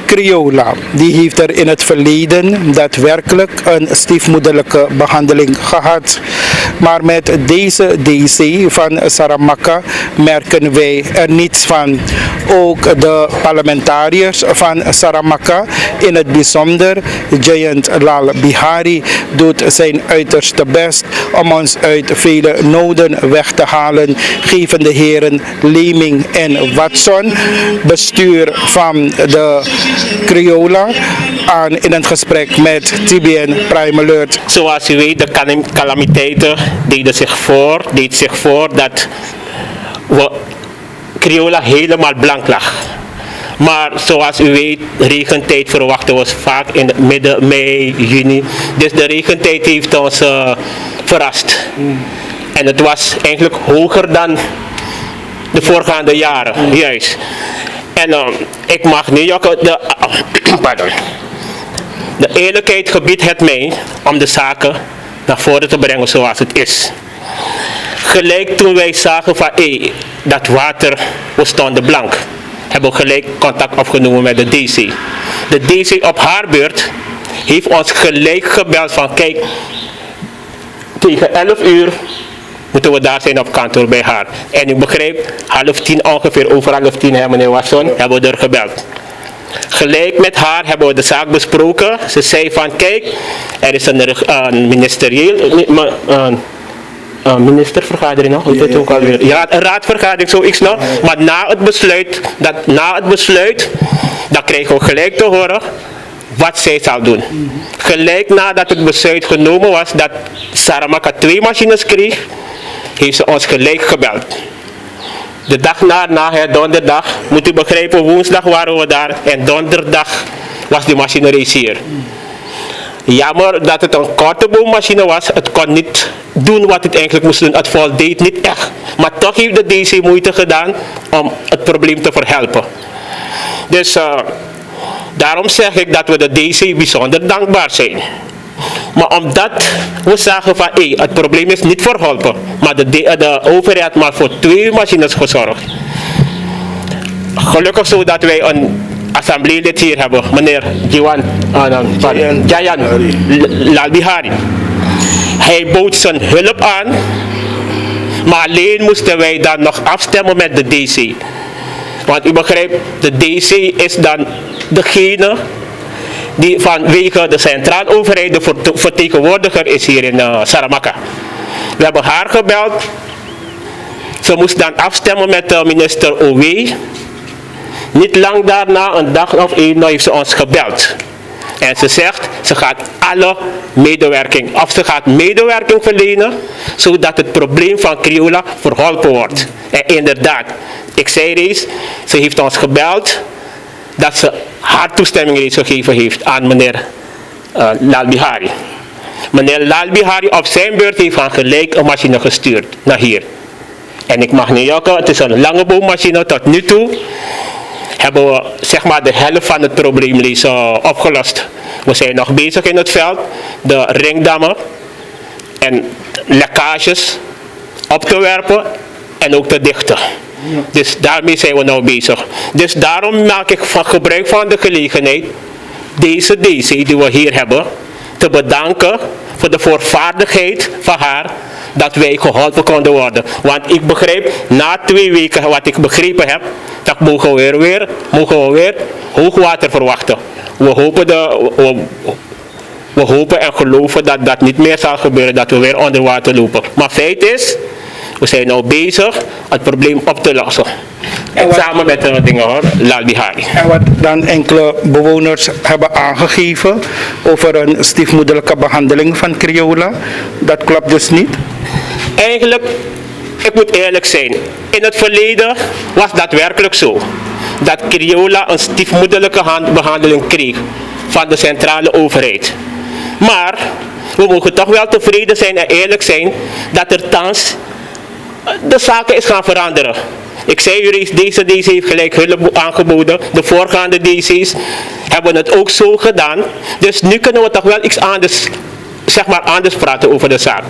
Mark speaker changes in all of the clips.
Speaker 1: Criola die heeft er in het verleden daadwerkelijk een stiefmoederlijke behandeling gehad. Maar met deze DC van Saramacca merken wij er niets van. Ook de parlementariërs van Saramacca, in het bijzonder Jayant Lal Bihari, doet zijn uiterste best om ons uit vele noden weg te halen, geven de heren Leming en Watson, bestuur van de Criola, aan in een gesprek met TBN Prime Alert.
Speaker 2: Zoals u weet, de calamiteiten deed zich voor dat Criola helemaal blank lag. Maar zoals u weet, regentijd verwachten we vaak in midden mei, juni. Dus de regentijd heeft ons verrast. En het was eigenlijk hoger dan de voorgaande jaren, juist. En ik mag nu ook de eerlijkheid gebiedt het mij om de zaken naar voren te brengen zoals het is. Gelijk toen wij zagen van dat water, we stonden blank, hebben we gelijk contact opgenomen met de DC. De DC op haar beurt heeft ons gelijk gebeld van kijk, tegen 11 uur moeten we daar zijn op kantoor bij haar. En u begrijpt, 9:30 ongeveer, over 9:30 meneer Watson, hebben we er gebeld. Gelijk met haar hebben we de zaak besproken. Ze zei van kijk, er is een ministervergadering nog, hoe heet het ook alweer? Ja, een raadvergadering, zoiets nog. Maar na het besluit, dan krijgen we gelijk te horen wat zij zal doen. Gelijk nadat het besluit genomen was dat Saramacca 2 machines kreeg, heeft ze ons gelijk gebeld. De dag na donderdag, moet u begrijpen, woensdag waren we daar en donderdag was die machine reeds hier. Jammer dat het een korte boommachine was, het kon niet doen wat het eigenlijk moest doen, het voldeed niet echt. Maar toch heeft de DC moeite gedaan om het probleem te verhelpen. Dus daarom zeg ik dat we de DC bijzonder dankbaar zijn. Maar omdat we zagen van het probleem is niet verholpen, maar de overheid maar voor 2 machines gezorgd. Gelukkig zodat wij een assembleelid hier hebben, meneer Jayant Lal Bihari. Hij bood zijn hulp aan, maar alleen moesten wij dan nog afstemmen met de DC. Want u begrijpt, de DC is dan degene die vanwege de centrale overheid de vertegenwoordiger is hier in Saramacca. We hebben haar gebeld. Ze moest dan afstemmen met minister OW. Niet lang daarna, een dag of 1, heeft ze ons gebeld. En ze zegt, ze gaat medewerking verlenen, zodat het probleem van Criola verholpen wordt. En inderdaad, ik zei reeds, ze heeft ons gebeld dat ze haar toestemming reeds gegeven heeft aan meneer Lal Bihari. Meneer Lal Bihari op zijn beurt heeft van gelijk een machine gestuurd naar hier. En ik mag niet jokken, het is een lange boommachine. Tot nu toe hebben we zeg maar de helft van het probleem opgelost. We zijn nog bezig in het veld, de ringdammen en lekkages op te werpen en ook te dichten. Dus daarmee zijn we nou bezig. Dus daarom maak ik gebruik van de gelegenheid deze DC die we hier hebben te bedanken voor de voorvaardigheid van haar dat wij geholpen konden worden. Want ik begrijp, na 2 weken wat ik begrepen heb, dat mogen we weer hoogwater verwachten. We hopen en geloven dat dat niet meer zal gebeuren, dat we weer onder water lopen. Maar feit is, we zijn nu bezig het probleem op te lossen. En samen met de dingen hoor, Lal Bihari.
Speaker 1: En wat dan enkele bewoners hebben aangegeven over een stiefmoederlijke behandeling van Criola, dat klopt dus niet?
Speaker 2: Eigenlijk, ik moet eerlijk zijn, in het verleden was dat werkelijk zo. Dat Criola een stiefmoederlijke behandeling kreeg van de centrale overheid. Maar we mogen toch wel tevreden zijn en eerlijk zijn dat er thans de zaken is gaan veranderen. Ik zei u reeds, deze DC heeft gelijk hulp aangeboden. De voorgaande DC's hebben het ook zo gedaan. Dus nu kunnen we toch wel iets anders zeg maar anders praten over de zaak.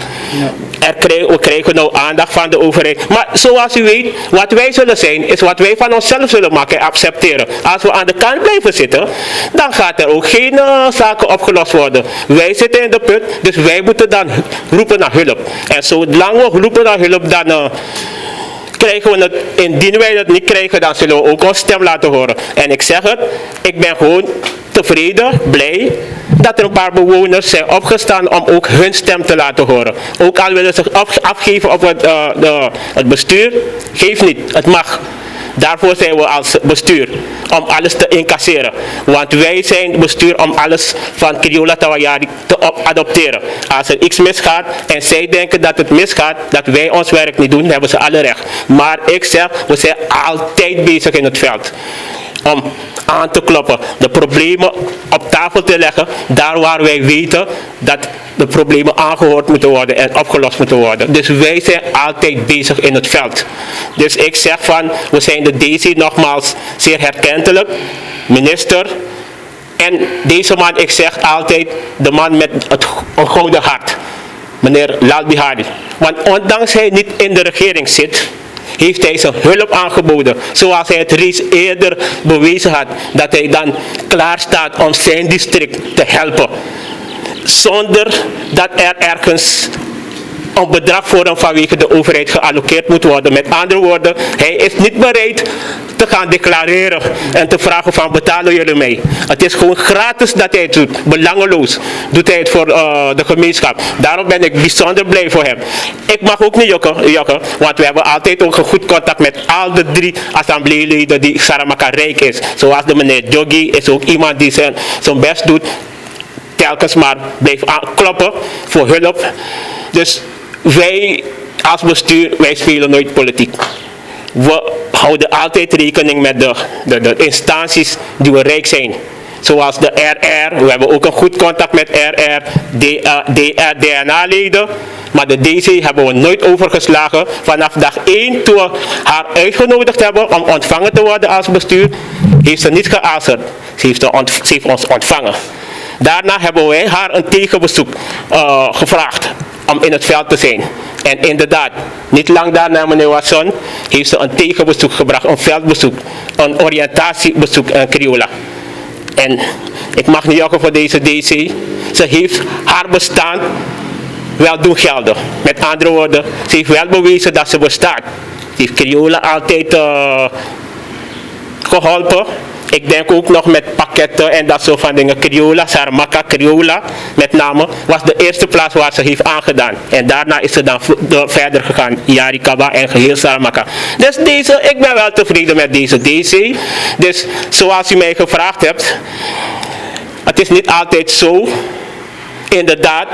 Speaker 2: We krijgen nou aandacht van de overheid. Maar zoals u weet, wat wij zullen zijn, is wat wij van onszelf zullen maken en accepteren. Als we aan de kant blijven zitten, dan gaat er ook geen zaken opgelost worden. Wij zitten in de put, dus wij moeten dan roepen naar hulp. En zolang we roepen naar hulp, dan krijgen we het. Indien wij het niet krijgen, dan zullen we ook onze stem laten horen. En ik zeg het, ik ben gewoon tevreden, blij dat er een paar bewoners zijn opgestaan om ook hun stem te laten horen. Ook al willen ze zich afgeven op het bestuur, geef niet, het mag. Daarvoor zijn we als bestuur, om alles te incasseren. Want wij zijn bestuur om alles van Crioula Tawayari te adopteren. Als er iets misgaat en zij denken dat het misgaat, dat wij ons werk niet doen, hebben ze alle recht. Maar ik zeg, we zijn altijd bezig in het veld. Om aan te kloppen, de problemen op tafel te leggen, daar waar wij weten dat de problemen aangehoord moeten worden en opgelost moeten worden. Dus wij zijn altijd bezig in het veld. Dus ik zeg van, we zijn de DC nogmaals zeer herkentelijk, minister. En deze man, ik zeg altijd, de man met een gouden hart, meneer Lal Bihari. Want ondanks hij niet in de regering zit, heeft hij zijn hulp aangeboden. Zoals hij het reeds eerder bewezen had. Dat hij dan klaar staat om zijn district te helpen. Zonder dat er ergens een bedrag voor hem vanwege de overheid gealloceerd moet worden. Met andere woorden, hij is niet bereid te gaan declareren en te vragen van betalen jullie mee. Het is gewoon gratis dat hij het doet, belangeloos doet hij het voor de gemeenschap. Daarom ben ik bijzonder blij voor hem. Ik mag ook niet jokken, want we hebben altijd ook een goed contact met al de 3 assembleeleden die Saramaka rijk is. Zoals de meneer Jogi is ook iemand die zijn best doet, telkens maar blijft kloppen voor hulp. Dus wij als bestuur, wij spelen nooit politiek. We houden altijd rekening met de instanties die we rijk zijn. Zoals de RR, we hebben ook een goed contact met RR, DNA-leden. Maar de DC hebben we nooit overgeslagen. Vanaf dag 1 toen we haar uitgenodigd hebben om ontvangen te worden als bestuur, heeft ze niet geaarzeld. Ze heeft ons ontvangen. Daarna hebben wij haar een tegenbezoek gevraagd om in het veld te zijn. En inderdaad, niet lang daarna, meneer Watson, heeft ze een tegenbezoek gebracht, een veldbezoek, een oriëntatiebezoek in Crioula. En ik mag niet jokken voor deze DC. Ze heeft haar bestaan wel doen gelden. Met andere woorden, ze heeft wel bewezen dat ze bestaat. Ze heeft Crioula altijd geholpen. Ik denk ook nog met pakketten en dat soort van dingen. Crioula, Saramaka, Crioula met name, was de eerste plaats waar ze heeft aangedaan. En daarna is ze dan verder gegaan. Yarikaba en geheel Saramaka. Dus ik ben wel tevreden met deze DC. Dus zoals u mij gevraagd hebt, het is niet altijd zo. Inderdaad,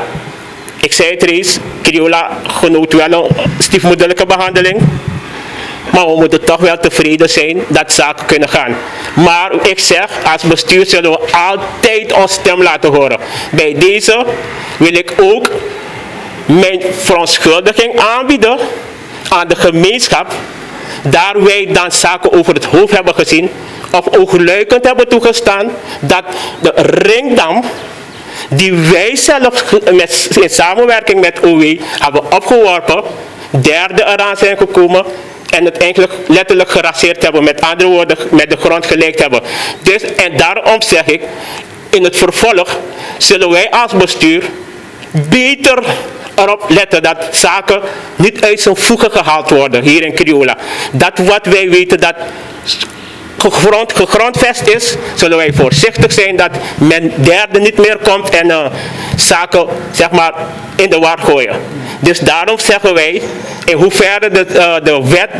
Speaker 2: ik zei het reeds, Crioula genoot wel een stiefmoederlijke behandeling. Maar we moeten toch wel tevreden zijn dat zaken kunnen gaan. Maar ik zeg, als bestuur zullen we altijd ons stem laten horen. Bij deze wil ik ook mijn verontschuldiging aanbieden aan de gemeenschap. Daar wij dan zaken over het hoofd hebben gezien. Of oogluikend hebben toegestaan dat de ringdam die wij zelf in samenwerking met OW hebben opgeworpen, derde eraan zijn gekomen. En het eigenlijk letterlijk geraseerd hebben, met andere woorden met de grond gelijkt hebben. Dus, en daarom zeg ik, in het vervolg zullen wij als bestuur beter erop letten dat zaken niet uit zijn voegen gehaald worden hier in Crioula. Dat wat wij weten dat gegrondvest is, zullen wij voorzichtig zijn dat men derde niet meer komt en zaken zeg maar in de war gooien. Dus daarom zeggen wij, in hoeverre de wet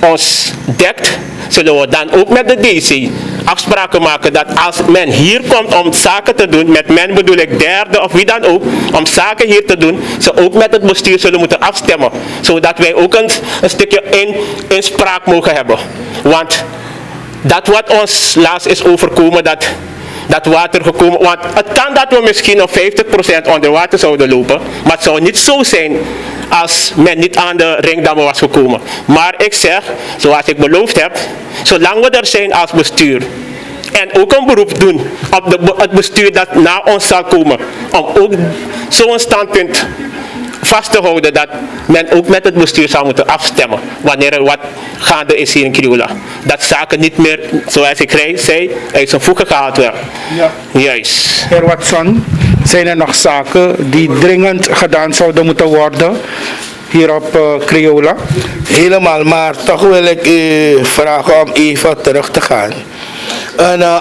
Speaker 2: ons dekt, zullen we dan ook met de DC afspraken maken dat als men hier komt om zaken te doen, met men bedoel ik derde of wie dan ook, om zaken hier te doen, ze ook met het bestuur zullen moeten afstemmen. Zodat wij ook een stukje inspraak mogen hebben. Want dat wat ons laatst is overkomen, dat water gekomen, want het kan dat we misschien op 50% onder water zouden lopen, maar het zou niet zo zijn als men niet aan de ringdammen was gekomen. Maar ik zeg, zoals ik beloofd heb, zolang we er zijn als bestuur, En ook een beroep doen op het bestuur dat na ons zal komen. Om ook zo'n standpunt vast te houden dat men ook met het bestuur zou moeten afstemmen wanneer er wat gaande is hier in Crioula. Dat zaken niet meer, zoals ik zei, uit zijn voegen gehaald werden.
Speaker 1: Ja.
Speaker 2: Juist.
Speaker 1: Heer Watson, zijn er nog zaken die dringend gedaan zouden moeten worden hier op Crioula?
Speaker 3: Helemaal, maar toch wil ik u vragen om even terug te gaan.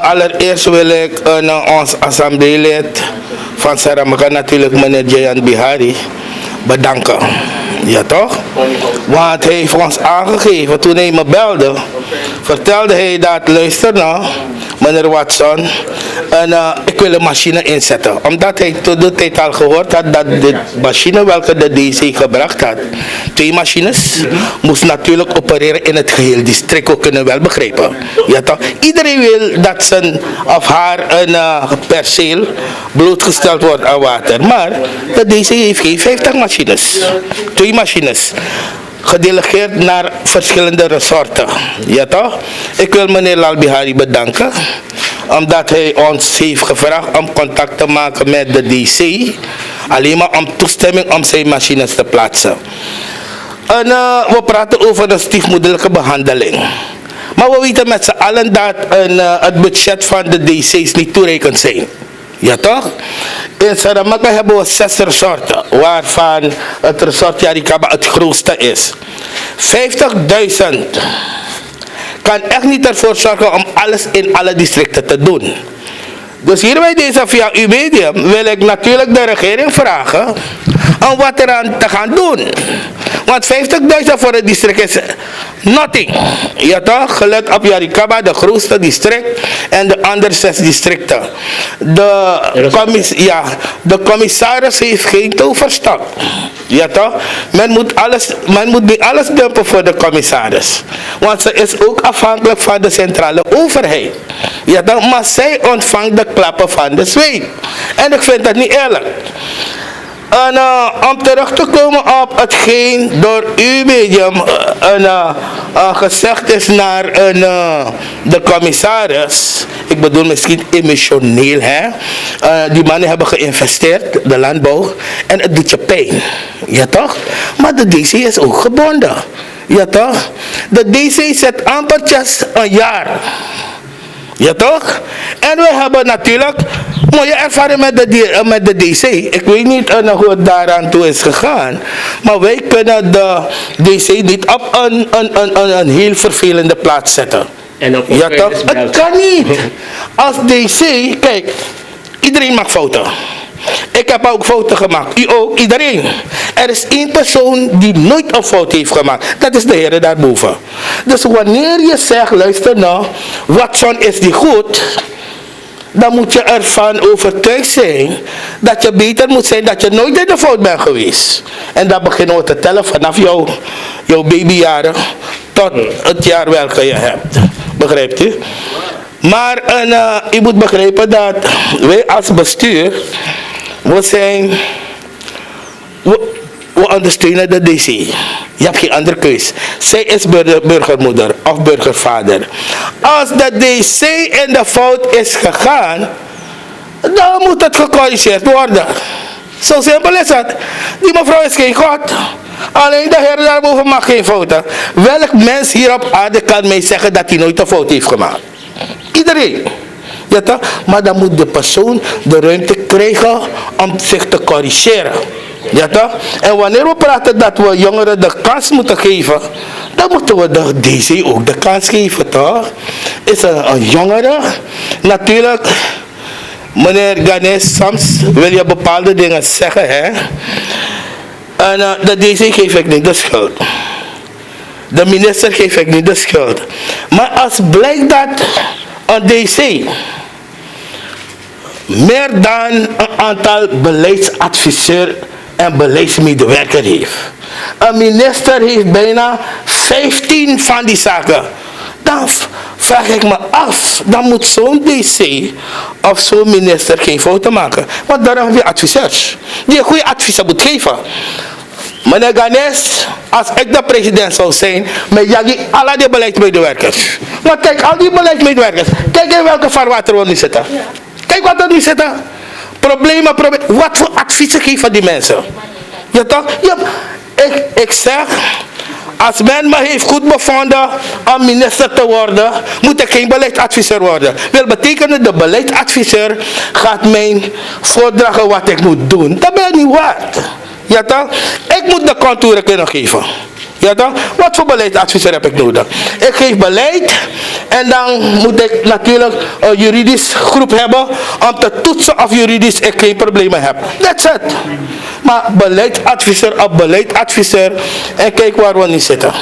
Speaker 3: Allereerst wil ik ons assembleelid van Saramaka, natuurlijk meneer Jayan Bihari, bedanken. Ja toch? Want hij heeft ons aangegeven, toen hij me belde, vertelde hij dat, luister nou, meneer Watson, ik wil een machine inzetten. Omdat hij tot de tijd al gehoord had dat de machine welke de DC gebracht had, 2 machines, moest natuurlijk opereren in het geheel district, ook kunnen wel begrijpen. Ja toch? Iedereen wil dat zijn of haar een perceel blootgesteld wordt aan water. Maar de DC heeft geen 50 machines. 2 machines. Gedelegeerd naar verschillende resorten. Ja toch? Ik wil meneer Lalbihari bedanken. Omdat hij ons heeft gevraagd om contact te maken met de DC. Alleen maar om toestemming om zijn machines te plaatsen. En we praten over een stiefmoederlijke behandeling. Maar we weten met z'n allen dat het budget van de DC's niet toereikend zijn. Ja toch? In Saramaka hebben we 6 resorten, waarvan het resort Yarikaba het grootste is. 50.000 kan echt niet ervoor zorgen om alles in alle districten te doen. Dus hier bij deze via uw medium wil ik natuurlijk de regering vragen om wat eraan te gaan doen. Want 50.000 voor het district is nothing. Ja toch? Gelet op Yarikaba, de grootste district, en de andere 6 districten. De commissaris heeft geen toverstok. Ja toch? Men moet niet alles dumpen voor de commissaris. Want ze is ook afhankelijk van de centrale overheid. Ja toch? Maar zij ontvangt de klappen van de zweep. En ik vind dat niet eerlijk. En om terug te komen op hetgeen door uw medium gezegd is naar de commissaris. Ik bedoel misschien emotioneel, hè. Die mannen hebben geïnvesteerd, de landbouw, en het doet je pijn. Ja toch? Maar de DC is ook gebonden. Ja toch? De DC zit ampertjes een jaar. Ja toch? En we hebben natuurlijk mooie ervaring met de DC. Ik weet niet hoe het daaraan toe is gegaan. Maar wij kunnen de DC niet op een heel vervelende plaats zetten.
Speaker 2: En op
Speaker 3: ja toch? Het kan niet. Als DC, kijk, iedereen maakt fouten. Ik heb ook fouten gemaakt. U ook, iedereen. Er is 1 persoon die nooit een fout heeft gemaakt. Dat is de Heer daarboven. Dus wanneer je zegt, luister nou, Watson is die goed, dan moet je ervan overtuigd zijn dat je beter moet zijn, dat je nooit in de fout bent geweest. En dan beginnen we te tellen vanaf jouw babyjaren tot het jaar welke je hebt. Begrijpt u? Maar u moet begrijpen dat wij als bestuur, we ondersteunen de DC. Je hebt geen andere keus. Zij is burgermoeder of burgervader. Als de DC in de fout is gegaan, dan moet het gecorrigeerd worden. Zo simpel is het. Die mevrouw is geen God. Alleen de Heer daarboven mag geen fouten. Welk mens hier op aarde kan mij zeggen dat hij nooit een fout heeft gemaakt? Iedereen. Ja, toch? Maar dan moet de persoon de ruimte krijgen om zich te corrigeren. Ja toch? En wanneer we praten dat we jongeren de kans moeten geven, dan moeten we de DC ook de kans geven, toch? Is een jongere, natuurlijk, meneer Ganesh, soms wil je bepaalde dingen zeggen, hè? En de DC geef ik niet de schuld. De minister geef ik niet de schuld. Maar als blijkt dat een DC meer dan een aantal beleidsadviseurs en beleidsmedewerkers heeft. Een minister heeft bijna 15 van die zaken. Dan vraag ik me af, dan moet zo'n DC of zo'n minister geen fouten maken. Want daarom heb je adviseurs die een goede advies moet geven. Meneer Ganes, als ik de president zou zijn, met Yagi alle die beleidsmedewerkers. Want kijk, al die beleidsmedewerkers, kijk in welke vaarwater we nu zitten. Kijk wat er nu zitten. Problemen. Wat voor adviezen geven die mensen? Ja toch? Ja, ik zeg, als men me heeft goed bevonden om minister te worden, moet ik geen beleidsadviseur worden. Wil betekenen, de beleidsadviseur gaat mij voordragen wat ik moet doen. Dat ben ik niet waard. Ja toch? Ik moet de contouren kunnen geven. Ja toch? Wat voor beleidsadviseur heb ik nodig? Ik geef beleid en dan moet ik natuurlijk een juridisch groep hebben om te toetsen of juridisch ik geen problemen heb. That's it. Maar beleidsadviseur op beleidsadviseur en kijk waar we nu zitten.